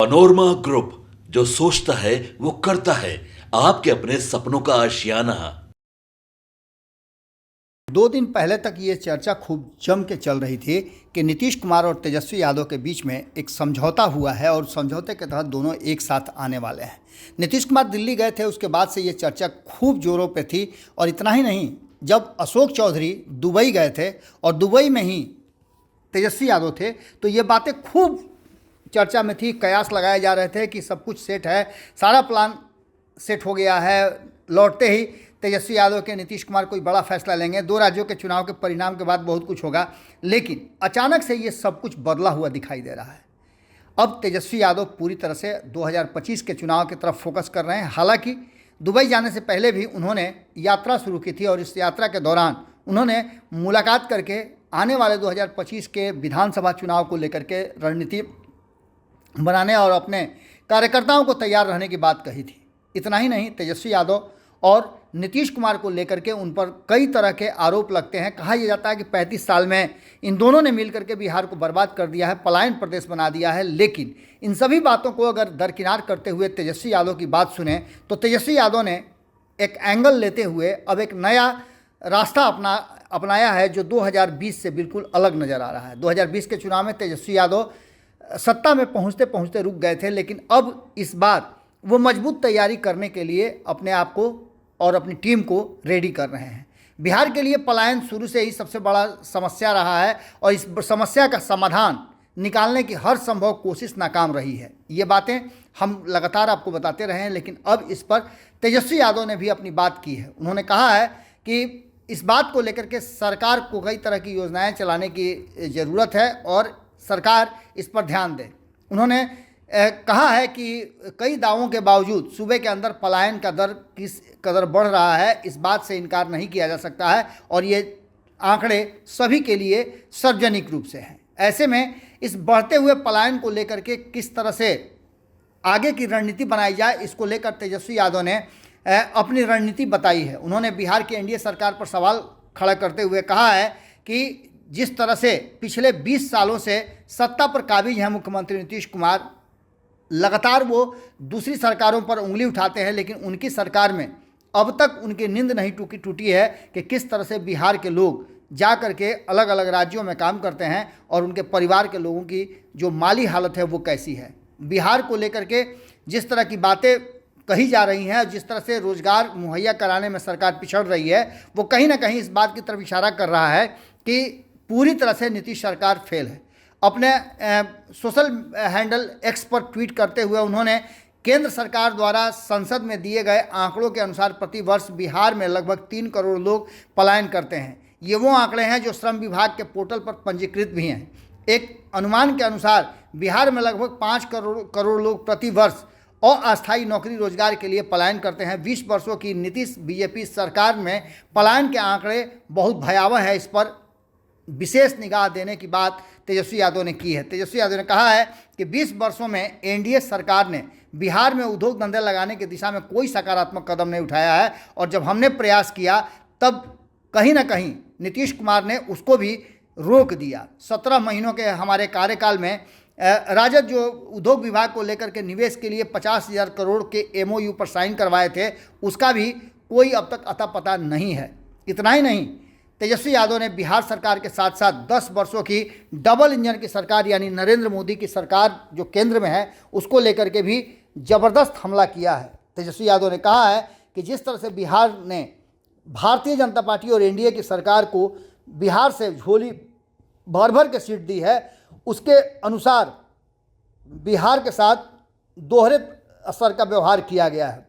Panorama group, जो सोचता है वो करता है। आपके अपने सपनों का आशियाना। 2 दिन पहले तक ये चर्चा खूब जम के चल रही थी कि नीतीश कुमार और तेजस्वी यादव के बीच में एक समझौता हुआ है और समझौते के तहत दोनों एक साथ आने वाले हैं। नीतीश कुमार दिल्ली गए थे, उसके बाद से ये चर्चा खूब जोरों पे थी। और इतना ही नहीं, जब अशोक चौधरी दुबई गए थे और दुबई में ही तेजस्वी यादव थे, तो ये बातें खूब चर्चा में थी। कयास लगाए जा रहे थे कि सब कुछ सेट है, सारा प्लान सेट हो गया है, लौटते ही तेजस्वी यादव के नीतीश कुमार कोई बड़ा फैसला लेंगे, 2 राज्यों के चुनाव के परिणाम के बाद बहुत कुछ होगा। लेकिन अचानक से ये सब कुछ बदला हुआ दिखाई दे रहा है। अब तेजस्वी यादव पूरी तरह से 2025 के चुनाव की तरफ फोकस कर रहे हैं। हालांकि दुबई जाने से पहले भी उन्होंने यात्रा शुरू की थी और इस यात्रा के दौरान उन्होंने मुलाकात करके आने वाले 2025 के विधानसभा चुनाव को लेकर के रणनीति बनाने और अपने कार्यकर्ताओं को तैयार रहने की बात कही थी। इतना ही नहीं, तेजस्वी यादव और नीतीश कुमार को लेकर के उन पर कई तरह के आरोप लगते हैं। कहा यह जाता है कि 35 साल में इन दोनों ने मिलकर के बिहार को बर्बाद कर दिया है, पलायन प्रदेश बना दिया है। लेकिन इन सभी बातों को अगर दरकिनार करते हुए तेजस्वी यादव की बात सुने तो तेजस्वी यादव ने एक एंगल लेते हुए अब एक नया रास्ता अपनाया है, जो 2020 से बिल्कुल अलग नज़र आ रहा है। 2020 के चुनाव में तेजस्वी यादव सत्ता में पहुंचते पहुंचते रुक गए थे, लेकिन अब इस बार वो मजबूत तैयारी करने के लिए अपने आप को और अपनी टीम को रेडी कर रहे हैं। बिहार के लिए पलायन शुरू से ही सबसे बड़ा समस्या रहा है और इस समस्या का समाधान निकालने की हर संभव कोशिश नाकाम रही है। ये बातें हम लगातार आपको बताते रहे हैं, लेकिन अब इस पर तेजस्वी यादव ने भी अपनी बात की है। उन्होंने कहा है कि इस बात को लेकर के सरकार को कई तरह की योजनाएं चलाने की ज़रूरत है और सरकार इस पर ध्यान दे। उन्होंने कहा है कि कई दावों के बावजूद सूबे के अंदर पलायन का दर किस कदर बढ़ रहा है, इस बात से इनकार नहीं किया जा सकता है और ये आंकड़े सभी के लिए सार्वजनिक रूप से हैं। ऐसे में इस बढ़ते हुए पलायन को लेकर के किस तरह से आगे की रणनीति बनाई जाए, इसको लेकर तेजस्वी यादव ने अपनी रणनीति बताई है। उन्होंने बिहार की एनडीए सरकार पर सवाल खड़ा करते हुए कहा है कि जिस तरह से पिछले 20 सालों से सत्ता पर काबिज हैं मुख्यमंत्री नीतीश कुमार, लगातार वो दूसरी सरकारों पर उंगली उठाते हैं, लेकिन उनकी सरकार में अब तक उनकी नींद नहीं टूटी है कि किस तरह से बिहार के लोग जा कर के अलग अलग राज्यों में काम करते हैं और उनके परिवार के लोगों की जो माली हालत है वो कैसी है। बिहार को लेकर के जिस तरह की बातें कही जा रही हैं, जिस तरह से रोज़गार मुहैया कराने में सरकार पिछड़ रही है, वो कहीं ना कहीं इस बात की तरफ इशारा कर रहा है कि पूरी तरह से नीतीश सरकार फेल है। अपने सोशल हैंडल एक्स पर ट्वीट करते हुए उन्होंने केंद्र सरकार द्वारा संसद में दिए गए आंकड़ों के अनुसार प्रतिवर्ष बिहार में लगभग 3 करोड़ लोग पलायन करते हैं। ये वो आंकड़े हैं जो श्रम विभाग के पोर्टल पर पंजीकृत भी हैं। एक अनुमान के अनुसार बिहार में लगभग 5 करोड़ लोग प्रतिवर्ष और अस्थायी नौकरी रोजगार के लिए पलायन करते हैं। 20 वर्षों की नीतीश बीजेपी सरकार में पलायन के आंकड़े बहुत भयावह है। इस पर विशेष निगाह देने की बात तेजस्वी यादव ने की है। तेजस्वी यादव ने कहा है कि 20 वर्षों में एनडीए सरकार ने बिहार में उद्योग धंधे लगाने की दिशा में कोई सकारात्मक कदम नहीं उठाया है और जब हमने प्रयास किया तब कहीं ना कहीं नीतीश कुमार ने उसको भी रोक दिया। 17 महीनों के हमारे कार्यकाल में राजद जो उद्योग विभाग को लेकर के निवेश के लिए 50,000 करोड़ के एमओयू पर साइन करवाए थे, उसका भी कोई अब तक अता पता नहीं है। इतना ही नहीं, तेजस्वी यादव ने बिहार सरकार के साथ साथ 10 वर्षों की डबल इंजन की सरकार यानी नरेंद्र मोदी की सरकार जो केंद्र में है उसको लेकर के भी ज़बरदस्त हमला किया है। तेजस्वी यादव ने कहा है कि जिस तरह से बिहार ने भारतीय जनता पार्टी और एनडीए की सरकार को बिहार से झोली भर भर के सीट दी है, उसके अनुसार बिहार के साथ दोहरे असर का व्यवहार किया गया है।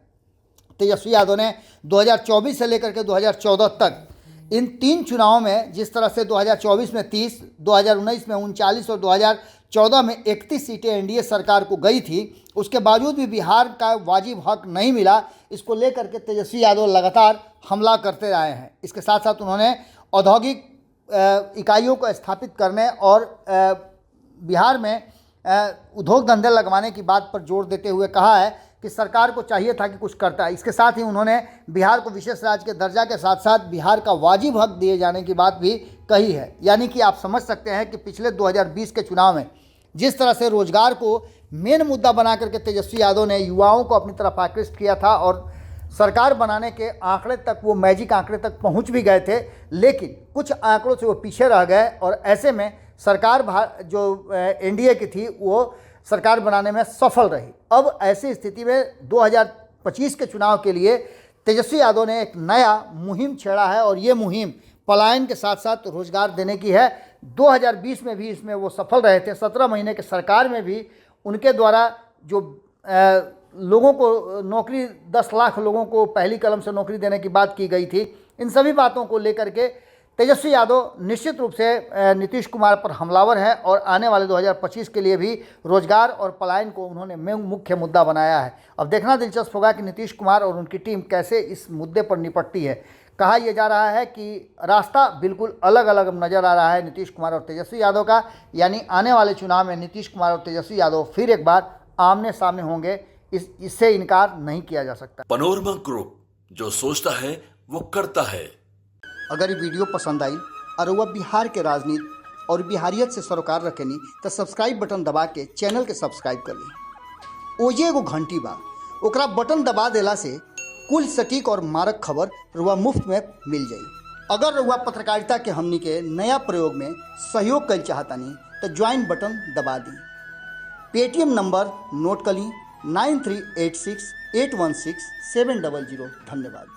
तेजस्वी यादव ने 2024 से लेकर के 2014 तक इन 3 चुनावों में जिस तरह से 2024 में 30, 2019 में 39 और 2014 में 31 सीटें एनडीए सरकार को गई थी, उसके बावजूद भी बिहार का वाजिब हक नहीं मिला। इसको लेकर के तेजस्वी यादव लगातार हमला करते रहे हैं। इसके साथ साथ उन्होंने औद्योगिक इकाइयों को स्थापित करने और बिहार में उद्योग धंधे लगवाने की बात पर जोर देते हुए कहा है कि सरकार को चाहिए था कि कुछ करता है। इसके साथ ही उन्होंने बिहार को विशेष राज्य के दर्जा के साथ साथ बिहार का वाजिब हक दिए जाने की बात भी कही है। यानी कि आप समझ सकते हैं कि पिछले 2020 के चुनाव में जिस तरह से रोजगार को मेन मुद्दा बना करके तेजस्वी यादव ने युवाओं को अपनी तरफ आकृष्ट किया था और सरकार बनाने के आंकड़े तक, वो मैजिक आंकड़े तक पहुंच भी गए थे, लेकिन कुछ आंकड़ों से वो पीछे रह गए और ऐसे में सरकार जो एनडीए की थी वो सरकार बनाने में सफल रही। अब ऐसी स्थिति में 2025 के चुनाव के लिए तेजस्वी यादव ने एक नया मुहिम छेड़ा है और ये मुहिम पलायन के साथ साथ रोजगार देने की है। 2020 में भी इसमें वो सफल रहे थे। 17 महीने के सरकार में भी उनके द्वारा जो लोगों को नौकरी, 10 लाख लोगों को पहली कलम से नौकरी देने की बात की गई थी, इन सभी बातों को लेकर के तेजस्वी यादव निश्चित रूप से नीतीश कुमार पर हमलावर है और आने वाले 2025 के लिए भी रोजगार और पलायन को उन्होंने मुख्य मुद्दा बनाया है। अब देखना दिलचस्प होगा कि नीतीश कुमार और उनकी टीम कैसे इस मुद्दे पर निपटती है। कहा यह जा रहा है कि रास्ता बिल्कुल अलग अलग नज़र आ रहा है नीतीश कुमार और तेजस्वी यादव का, यानी आने वाले चुनाव में नीतीश कुमार और तेजस्वी यादव फिर एक बार आमने सामने होंगे, इससे इनकार नहीं किया जा सकता। पनोरमा ग्रुप, जो सोचता है वो करता है। अगर ये वीडियो पसंद आई और वह बिहार के राजनीति और बिहारियत से सरोकार रखेनी तो सब्सक्राइब बटन दबा के चैनल के सब्सक्राइब कर ली। ओजे एगो घंटी बा, ओकरा बटन दबा देला से कुल सटीक और मारक खबर रुआ मुफ्त में मिल जाई। अगर रुआ पत्रकारिता के हमनी के नया प्रयोग में सहयोग कर चाहतानी तो ज्वाइन बटन दबा दी। पेटीएम नंबर नोट कर ली 9386816700। धन्यवाद।